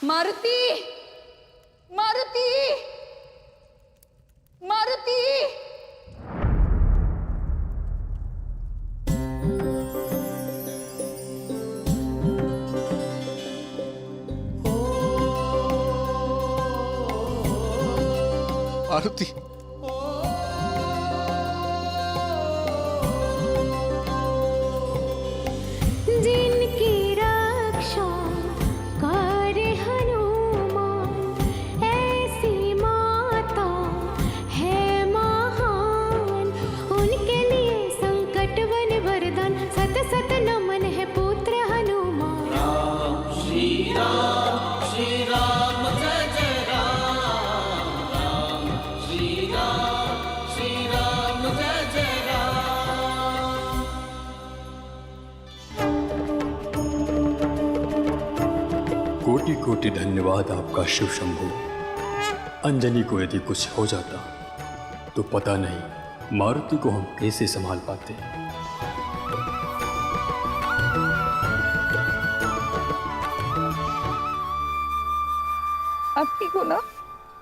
मारुति, मारुति, मारुति। मारुति, जिनकी रक्षा करे हनुमान, ऐसी माता है महान। उनके लिए संकट वन वरदान, सत सत नमन है पुत्र हनुमान। राम श्री राम जय जय राम। राम श्री राम जय जय राम। कोटि कोटि धन्यवाद आपका शिव शंभू। अंजनी को यदि कुछ हो जाता तो पता नहीं मारुति को हम कैसे संभाल पाते। अब ठीक हो ना?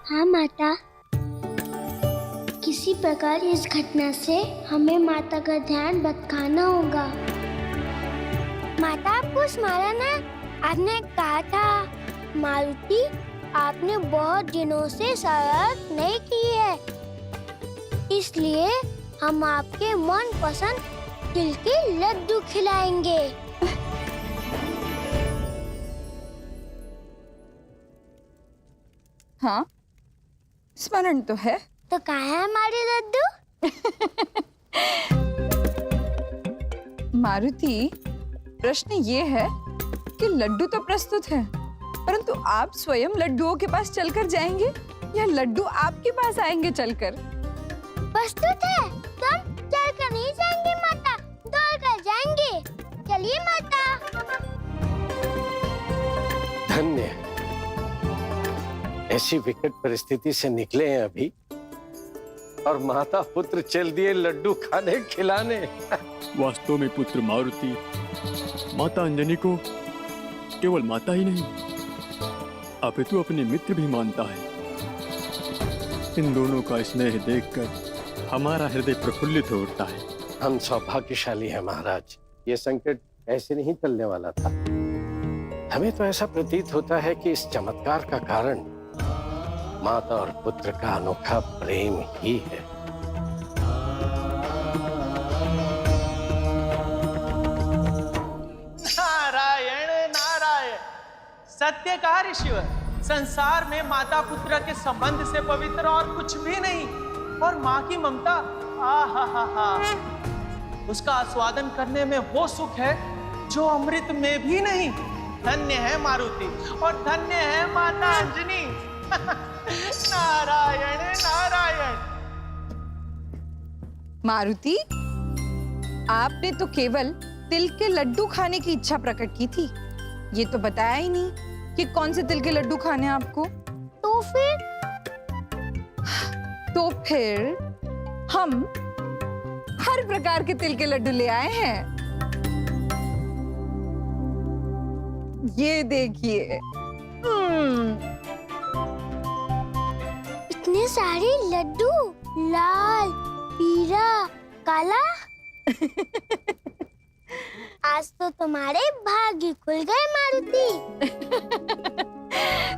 हाँ माता, किसी प्रकार इस घटना से हमें माता का ध्यान भटकाना होगा। माता, आपको स्मरण है आपने कहा था मारुति आपने बहुत दिनों से शरारत नहीं की है, इसलिए हम आपके मन पसंद तिल के लड्डू खिलाएंगे। हाँ, स्मरण तो है। तो कहाँ है हमारे लड्डू? मारुति, प्रश्न ये है कि लड्डू तो प्रस्तुत है, परंतु आप स्वयं लड्डुओं के पास चलकर जाएंगे या लड्डू आपके पास आएंगे चलकर? प्रस्तुत है तो हम चलकर नहीं जाएंगे माता, दौड़कर जाएंगे। चलिए माता। धन्य, ऐसी विकट परिस्थिति से निकले हैं अभी और माता पुत्र चल दिए लड्डू खाने खिलाने। वास्तव में पुत्र मारुति माता अंजनी को केवल माता ही नहीं अपितु अपने मित्र भी मानता है। इन दोनों का स्नेह देखकर हमारा हृदय प्रफुल्लित हो उठता है। हम सौभाग्यशाली हैं महाराज, ये संकट ऐसे नहीं टलने वाला था। हमें तो ऐसा प्रतीत होता है कि इस चमत्कार का कारण माता और पुत्र का अनोखा प्रेम ही है। नारायण नारायण, सत्य कहा ऋषिवर। संसार में माता पुत्र के संबंध से पवित्र और कुछ भी नहीं। और माँ की ममता, आहा, उसका आस्वादन करने में वो सुख है जो अमृत में भी नहीं। धन्य है मारुति और धन्य है माता अंजनी। नारायण नारायण। मारुति, आपने तो केवल तिल के लड्डू खाने की इच्छा प्रकट की थी, ये तो बताया ही नहीं कि कौन से तिल के लड्डू खाने हैं आपको। तो फिर हम हर प्रकार के तिल के लड्डू ले आए हैं। ये देखिए। इतने सारे लड्डू, लाल, पीला, काला। आज तो तुम्हारे भाग्य खुल गए मारुति।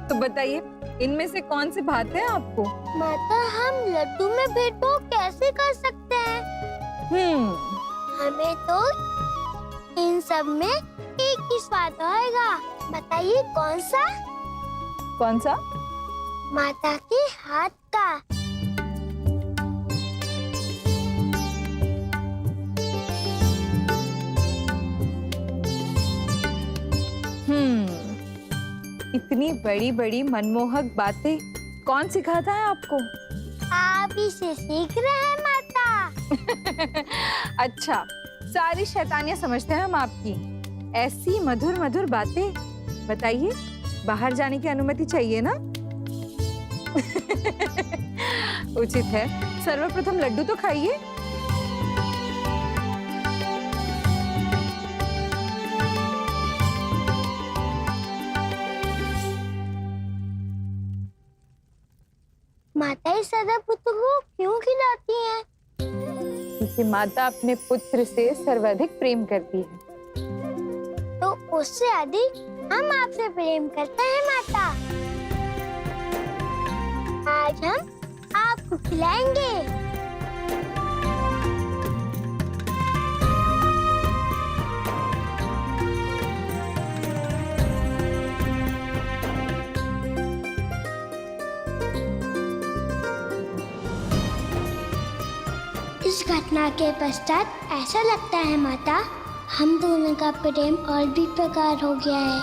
तो बताइए, इनमें से कौन से भाते हैं आपको? माता, हम लड्डू में भेदभाव कैसे कर सकते हैं? हमें तो इन सब में एक ही स्वाद आएगा। बताइए कौन सा? कौन सा? माता के हाथ का। इतनी बड़ी बड़ी मनमोहक बातें कौन सिखाता है आपको? आप इसे सीख रहे हैं माता। अच्छा, सारी शैतानियां समझते हैं हम आपकी। ऐसी मधुर मधुर बातें। बताइए, बाहर जाने की अनुमति चाहिए ना? उचित है, सर्वप्रथम लड्डू तो खाइए। माता इस सदा पुत्र को क्यों खिलाती हैं? क्योंकि माता अपने पुत्र से सर्वाधिक प्रेम करती है। तो उससे अधिक हम आपसे प्रेम करते हैं माता। आज हम आपको खिलाएंगे। इस घटना के पश्चात ऐसा लगता है माता, हम दोनों का प्रेम और भी प्रगाढ़ हो गया है।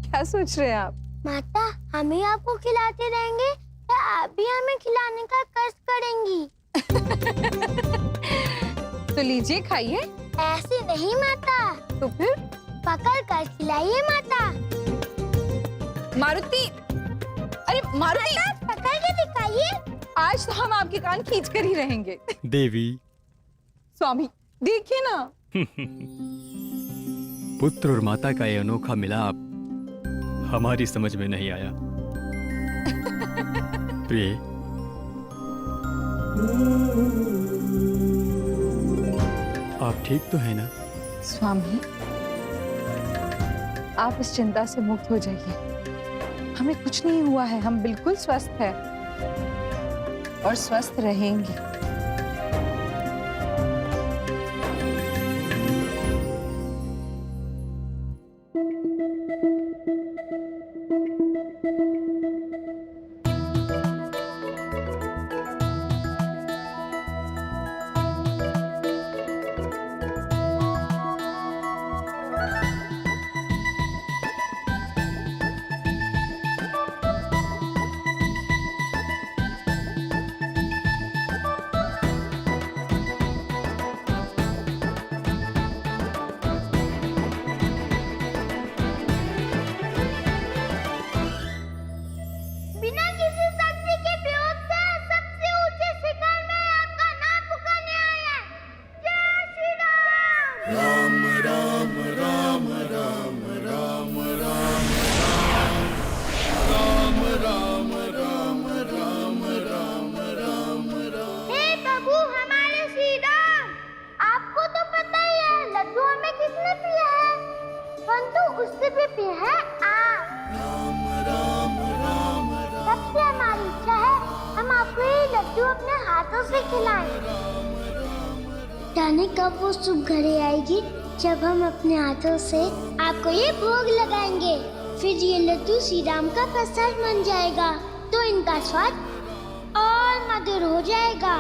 क्या सोच रहे हैं आप? माता, हम ही आपको खिलाते रहेंगे या आप भी हमें खिलाने का कष्ट करेंगी? तो लीजिए, खाइए। ऐसे नहीं माता, तो फिर? पकड़ कर खिलाइए माता। मारुति, अरे मारुति, पकड़ के दिखाइए। आज तो हम आपके कान खींच कर ही रहेंगे। देवी, स्वामी देखिए ना। पुत्र और माता का ये अनोखा मिलाप हमारी समझ में नहीं आया। प्रिय, आप ठीक तो है ना? स्वामी, आप इस चिंता से मुक्त हो जाइए। हमें कुछ नहीं हुआ है, हम बिल्कुल स्वस्थ हैं और स्वस्थ रहेंगे। बिना किसी शक्ति के प्रयोग से सबसे ऊंचे शिखर में आपका नाम पुकारने आया है। जय श्री राम। राम राम राम राम राम राम राम राम राम राम राम राम राम। हे प्रभु हमारे श्री राम, आपको तो पता ही है लड्डू हमें किसने पिया है, परंतु उससे भी पिया है आप। राम राम राम सबसे हमारी इच्छा है हम आपको ये लड्डू अपने हाथों से खिलाएं। जाने कब वो शुभ घड़ी आएगी जब हम अपने हाथों से आपको ये भोग लगाएंगे। फिर ये लड्डू श्री राम का प्रसाद बन जाएगा, तो इनका स्वाद और मधुर हो जाएगा।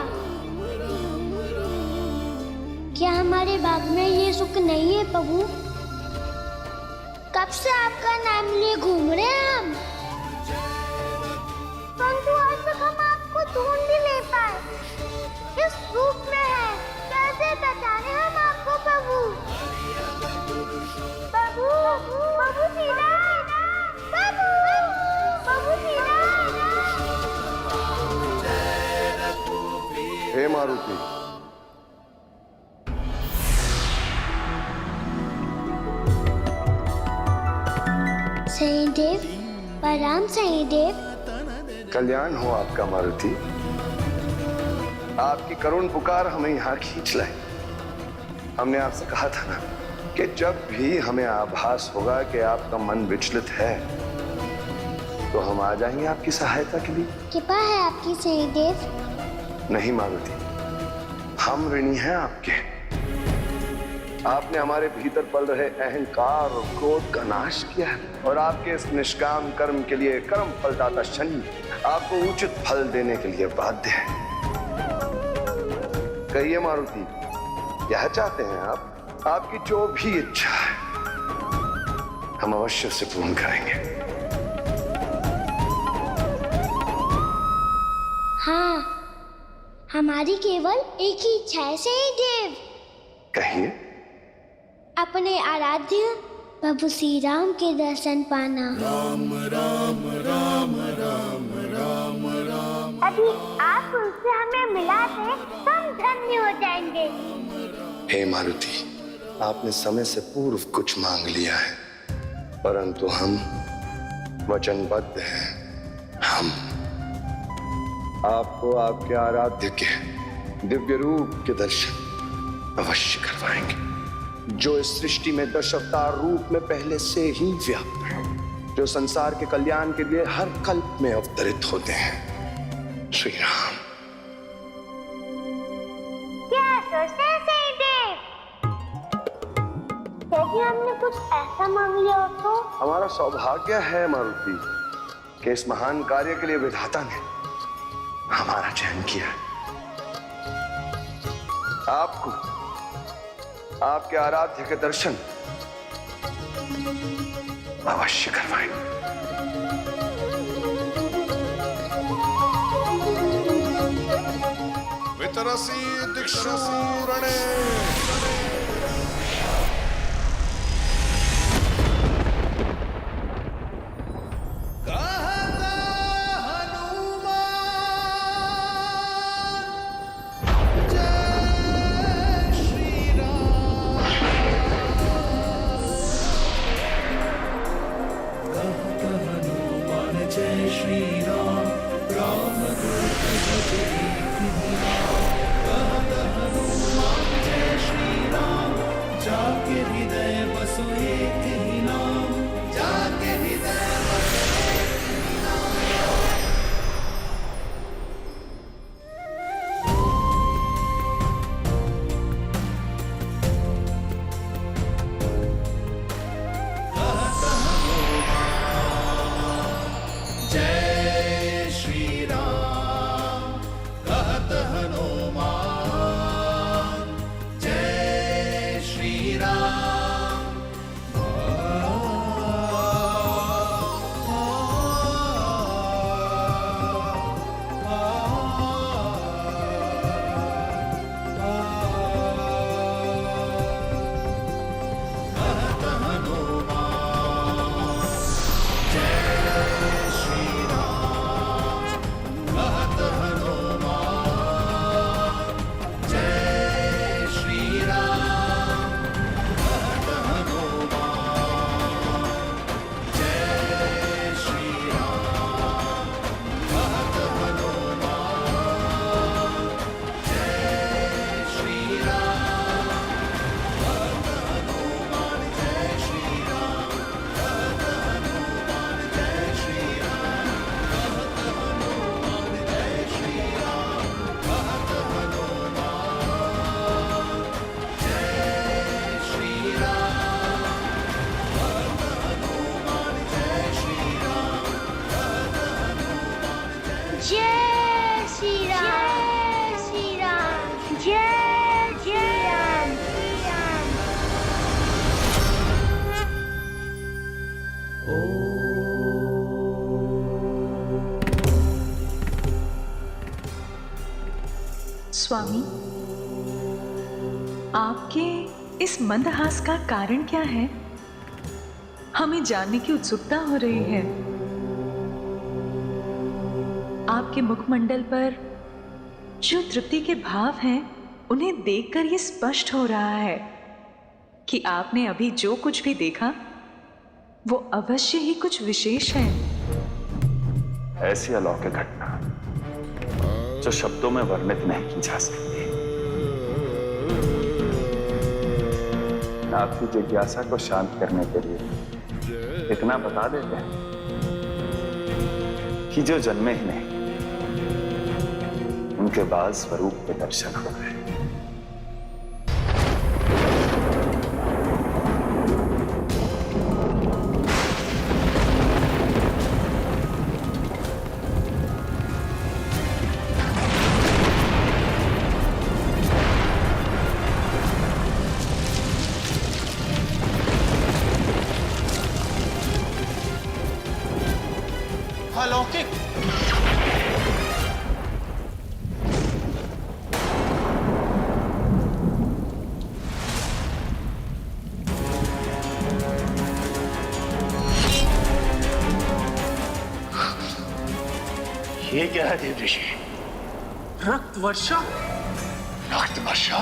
क्या हमारे बाग में ये सुख नहीं है प्रभु? कब से आपका नाम लिए घूम रहे हैं हम, परंतु आज तक हम आपको ढूंढ ही नहीं पाए। किस रूप में है, कैसे पहचाने हम आपको प्रभु? प्रभु, प्रभु श्री राम, प्रभु, प्रभु श्री राम। हे मारुति, सही देव, प्रणाम सही देव। कल्याण हो आपका मारुति। आपकी करुण पुकार हमें यहाँ खींच लाए। हमने आपसे कहा था ना कि जब भी हमें आभास होगा कि आपका मन विचलित है तो हम आ जाएंगे आपकी सहायता के लिए। कृपा है आपकी सही देव। नहीं मारुति, हम ऋणी हैं आपके। आपने हमारे भीतर पल रहे अहंकार और क्रोध का नाश किया है और आपके इस निष्काम कर्म के लिए कर्म फलदाता शनि आपको उचित फल देने के लिए बाध्य है। कहिए मारुति, क्या चाहते हैं आप? आपकी जो भी इच्छा है हम अवश्य से पूर्ण करेंगे। हाँ, हमारी केवल एक ही इच्छा है सही देव। कहिए। अपने आराध्य प्रभु श्री राम के दर्शन पाना। राम राम राम राम राम राम। अभी आप उनसे हमें मिला दे तो हम धन्य हो जाएंगे। हे मारुति, आपने समय से पूर्व कुछ मांग लिया है, परंतु हम वचनबद्ध हैं। हम आपको आपके आराध्य के दिव्य रूप के दर्शन अवश्य करवाएंगे, जो इस सृष्टि में दशावतार रूप में पहले से ही व्याप्त है, जो संसार के कल्याण के लिए हर कल्प में अवतरित होते हैं। श्री राम। क्या सोचते हैं सईदेव? यदि हमने कुछ ऐसा मांग लिया हो तो? हमारा सौभाग्य है मारुति कि इस महान कार्य के लिए विधाता ने हमारा चयन किया है। आपको आपके आराध्य के दर्शन अवश्य करवाएंगे। वितरसी दिक्षूरणे। जय श्री राम, जय श्री राम, जय जय राम, श्री राम। स्वामी, आपके इस मंदहास का कारण क्या है? हमें जानने की उत्सुकता हो रही है। आपके मुखमंडल पर जो तृप्ति के भाव हैं, उन्हें देखकर यह स्पष्ट हो रहा है कि आपने अभी जो कुछ भी देखा वो अवश्य ही कुछ विशेष है। ऐसी अलौकिक घटना जो शब्दों में वर्णित नहीं की जा सकती। आपकी जिज्ञासा को शांत करने के लिए इतना बता देते हैं कि जो जन्मे ही नहीं, उनके बाद स्वरूप के दर्शन हो गए। अलौकिक। ये क्या है देव ऋषि? रक्त वर्षा। रक्त वर्षा?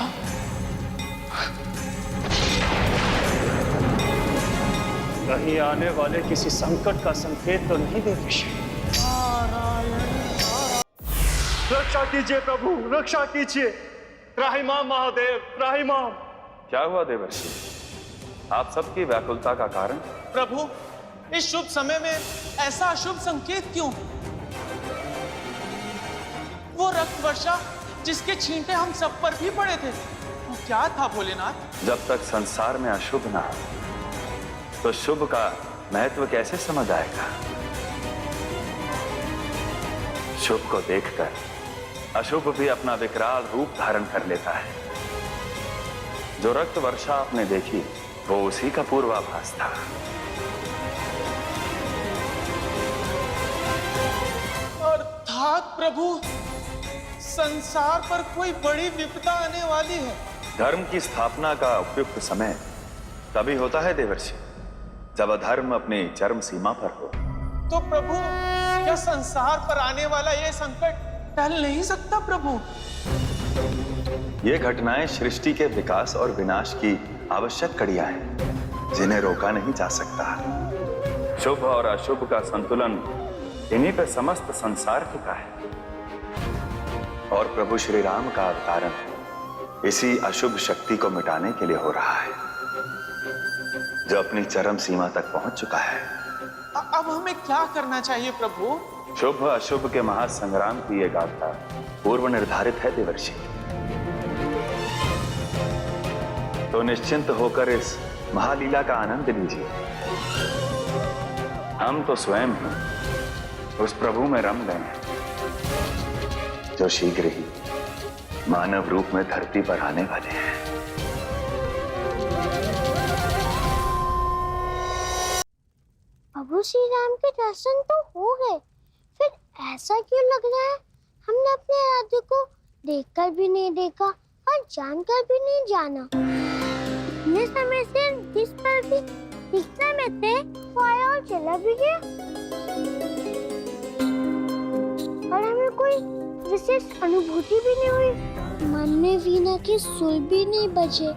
कहीं आने वाले किसी संकट का संकेत तो नहीं देवऋषि? रक्षा कीजिए प्रभु, रक्षा कीजिए। त्राहिमाम महादेव, त्राहिमाम। क्या हुआ देवर्षि? आप सबकी व्याकुलता का कारण? प्रभु, इस शुभ समय में ऐसा अशुभ संकेत क्यों? वो रक्त वर्षा जिसके छींटे हम सब पर भी पड़े थे, वो क्या था भोलेनाथ? जब तक संसार में अशुभ ना हो तो शुभ का महत्व कैसे समझ आएगा? शुभ को देखकर अशुभ भी अपना विकराल रूप धारण कर लेता है। जो रक्त वर्षा आपने देखी वो उसी का पूर्वाभास था। अर्थात प्रभु, संसार पर कोई बड़ी विपदा आने वाली है। धर्म की स्थापना का उपयुक्त समय तभी होता है देवर्षि, जब अधर्म अपनी चरम सीमा पर हो। तो प्रभु, क्या संसार पर आने वाला यह संकट टल नहीं सकता प्रभु? ये घटनाएं सृष्टि के विकास और विनाश की आवश्यक कड़ियां हैं, जिन्हें रोका नहीं जा सकता। शुभ और अशुभ का संतुलन इन्हीं पे समस्त संसार टिका है। और प्रभु श्री राम का अवतारण इसी अशुभ शक्ति को मिटाने के लिए हो रहा है, जो अपनी चरम सीमा तक पहुंच चुका है। अब हमें क्या करना चाहिए प्रभु? शुभ अशुभ के महासंग्राम की ये गाथा पूर्व निर्धारित है देवर्षि। तो निश्चिंत होकर इस महालीला का आनंद लीजिए। हम तो स्वयं ही उस प्रभु में रम गए हैं, जो शीघ्र ही मानव रूप में धरती पर आने वाले हैं। प्रभु श्री राम के दर्शन तो हो गए, फिर ऐसा क्यों लग रहा है हमने अपने राज्य को देखकर भी नहीं देखा और जानकर भी नहीं जाना? इतने समय से जिस पर भी दिखने में थे वो आया और चला भी गया, और हमें कोई विशेष अनुभूति भी नहीं हुई। मन में वीणा के सुर भी नहीं बजे।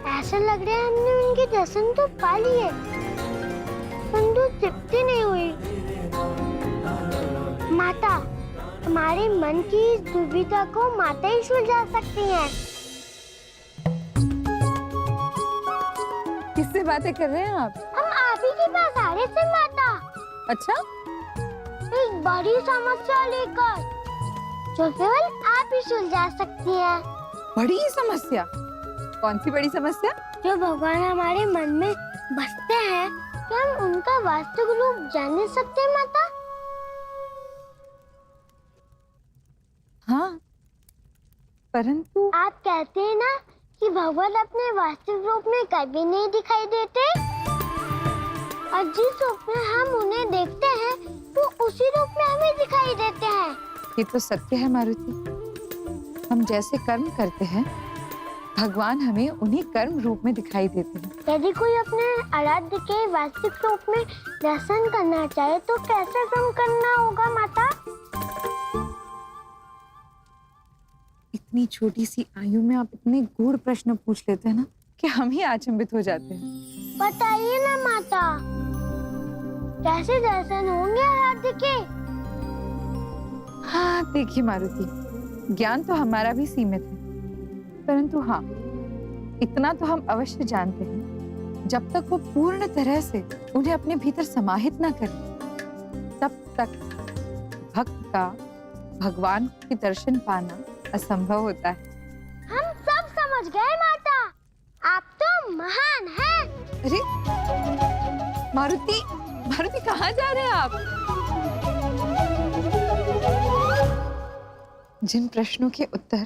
ऐसा लग रहा है हमने उनके दर्शन तो पा लिए, परंतु तृप्ति नहीं हुई। माता, हमारे मन की इस दुविधा को माता ही सुलझा सकती हैं। किससे बातें कर रहे हैं आप? हम आप ही के पास आ रहे थे माता। अच्छा, एक बड़ी समस्या लेकर, जो केवल आप ही सुलझा सकती हैं। बड़ी समस्या? कौन सी बड़ी समस्या? जो भगवान हमारे मन में बसते हैं, क्या हम उनका वास्तविक रूप जान नहीं सकते माता? हाँ, परंतु आप कहते हैं ना कि भगवान अपने वास्तविक रूप में कभी नहीं दिखाई देते, और जिस रूप में हम उन्हें देखते हैं वो उसी रूप में हमें दिखाई देते हैं। ये तो सत्य है मारुति। हम जैसे कर्म करते हैं, भगवान हमें उन्हीं कर्म रूप में दिखाई देते हैं। यदि कोई अपने आराध्य के वास्तविक रूप में दर्शन करना चाहे तो कैसे कर्म करना होगा माता? इतनी छोटी सी आयु में आप इतने गूढ़ प्रश्न पूछ लेते हैं ना कि हम ही अचंभित हो जाते हैं। बताइए ना माता, कैसे दर्शन होंगे आराध्य के? हाँ देखिए मारुति, ज्ञान तो हमारा भी सीमित है, परंतु हाँ, इतना तो हम अवश्य जानते हैं, जब तक वो पूर्ण तरह से उन्हें अपने भीतर समाहित ना करें, तब तक भक्त का भगवान के दर्शन पाना असंभव होता है। हम सब समझ गए माता, आप तो महान हैं। अरे मारुति, मारुति कहाँ जा रहे हैं आप? जिन प्रश्नों के उत्तर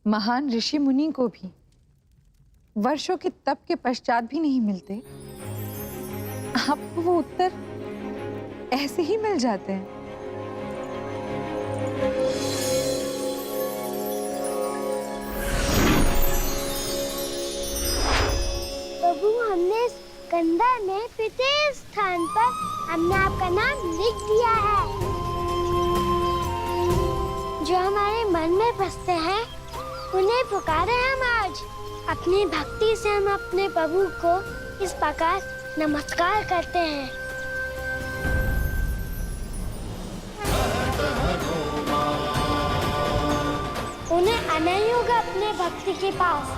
महान ऋषि मुनि को भी वर्षों के तप के पश्चात भी नहीं मिलते, आपको वो उत्तर ऐसे ही मिल जाते हैं। प्रभु, हमने इस कंदर में प्रत्येक स्थान पर हमने आपका नाम लिख दिया है। जो हमारे मन में बसते हैं उन्हें पुकारे हम आज। अपनी भक्ति से हम अपने प्रभु को इस प्रकार नमस्कार करते हैं। उन्हें आना ही होगा अपने भक्ति के पास।